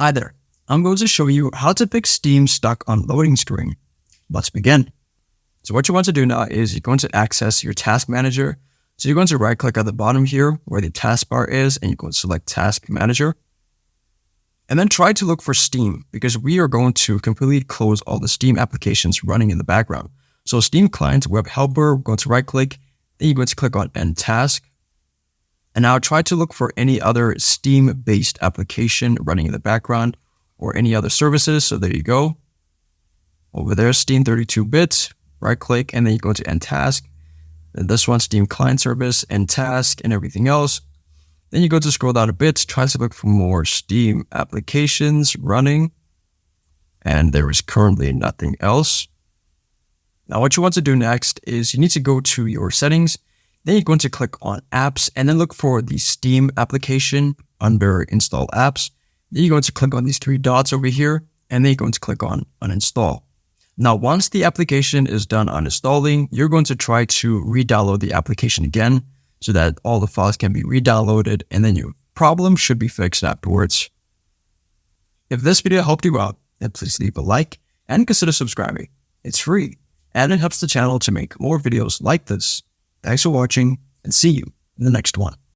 Hi there, I'm going to show you how to fix Steam stuck on loading screen. Let's begin. So what you want to do now is you're going to access your task manager. So you're going to right click at the bottom here where the taskbar is and you're going to select task manager. And then try to look for Steam because we are going to completely close all the Steam applications running in the background. So Steam client, web helper, we're going to right click, then you're going to click on end task. And now try to look for any other Steam-based application running in the background or any other services. So there you go. Over there, Steam 32-bit, right click, and then you go to end task. Then this one, Steam client service, end task, and everything else. Then you go to scroll down a bit, try to look for more Steam applications running. And there is currently nothing else. Now what you want to do next is you need to go to your settings. Then you're going to click on apps and then look for the Steam application under install apps. Then you're going to click on these three dots over here and then you're going to click on uninstall. Now, once the application is done uninstalling, you're going to try to re-download the application again so that all the files can be re-downloaded and then your problem should be fixed afterwards. If this video helped you out, then please leave a like and consider subscribing. It's free and it helps the channel to make more videos like this. Thanks for watching and see you in the next one.